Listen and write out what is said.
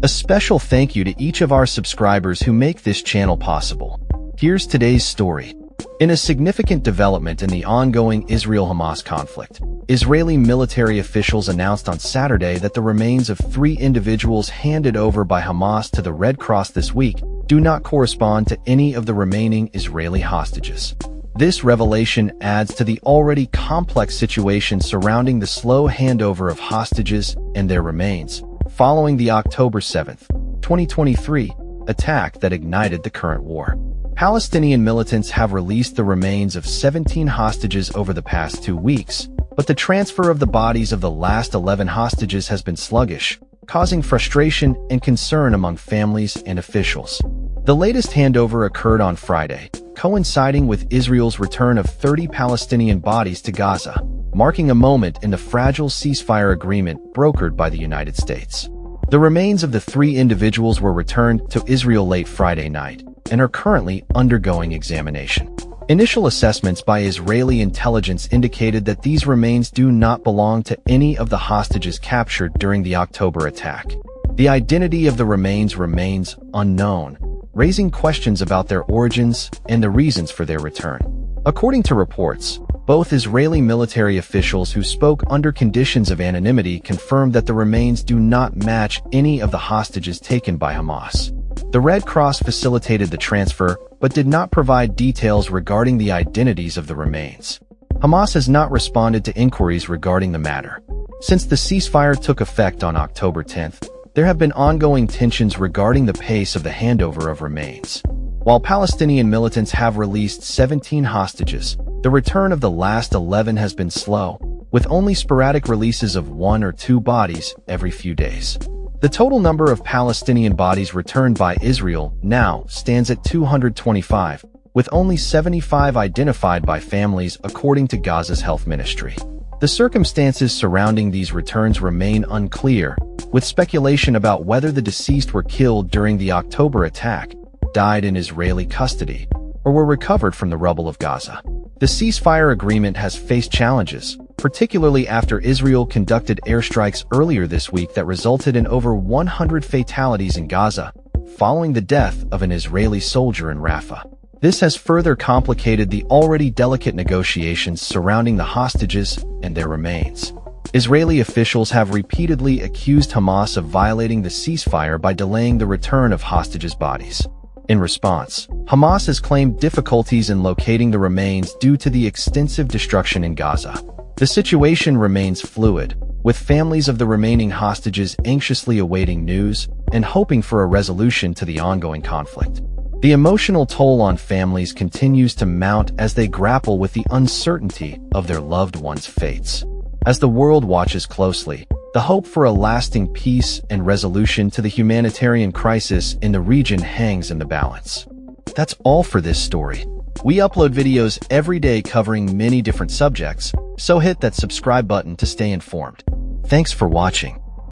A special thank you to each of our subscribers who make this channel possible. Here's today's story. In a significant development in the ongoing Israel-Hamas conflict, Israeli military officials announced on Saturday that the remains of 3 individuals handed over by Hamas to the Red Cross this week do not correspond to any of the remaining Israeli hostages. This revelation adds to the already complex situation surrounding the slow handover of hostages and their remains, following the October 7, 2023, attack that ignited the current war. Palestinian militants have released the remains of 17 hostages over the past 2 weeks, but the transfer of the bodies of the last 11 hostages has been sluggish, causing frustration and concern among families and officials. The latest handover occurred on Friday, coinciding with Israel's return of 30 Palestinian bodies to Gaza, marking a moment in the fragile ceasefire agreement brokered by the United States. The remains of the 3 individuals were returned to Israel late Friday night and are currently undergoing examination. Initial assessments by Israeli intelligence indicated that these remains do not belong to any of the hostages captured during the October attack. The identity of the remains remains unknown, raising questions about their origins and the reasons for their return. According to reports, both Israeli military officials who spoke under conditions of anonymity confirmed that the remains do not match any of the hostages taken by Hamas. The Red Cross facilitated the transfer, but did not provide details regarding the identities of the remains. Hamas has not responded to inquiries regarding the matter. Since the ceasefire took effect on October 10th, there have been ongoing tensions regarding the pace of the handover of remains. While Palestinian militants have released 17 hostages, the return of the last 11 has been slow, with only sporadic releases of 1 or 2 bodies every few days. The total number of Palestinian bodies returned by Israel now stands at 225, with only 75 identified by families according to Gaza's health ministry. The circumstances surrounding these returns remain unclear, with speculation about whether the deceased were killed during the October attack, died in Israeli custody, or were recovered from the rubble of Gaza. The ceasefire agreement has faced challenges, particularly after Israel conducted airstrikes earlier this week that resulted in over 100 fatalities in Gaza, following the death of an Israeli soldier in Rafah. This has further complicated the already delicate negotiations surrounding the hostages and their remains. Israeli officials have repeatedly accused Hamas of violating the ceasefire by delaying the return of hostages' bodies. In response, Hamas has claimed difficulties in locating the remains due to the extensive destruction in Gaza. The situation remains fluid, with families of the remaining hostages anxiously awaiting news and hoping for a resolution to the ongoing conflict. The emotional toll on families continues to mount as they grapple with the uncertainty of their loved ones' fates. As the world watches closely, the hope for a lasting peace and resolution to the humanitarian crisis in the region hangs in the balance. That's all for this story. We upload videos every day covering many different subjects, so hit that subscribe button to stay informed. Thanks for watching.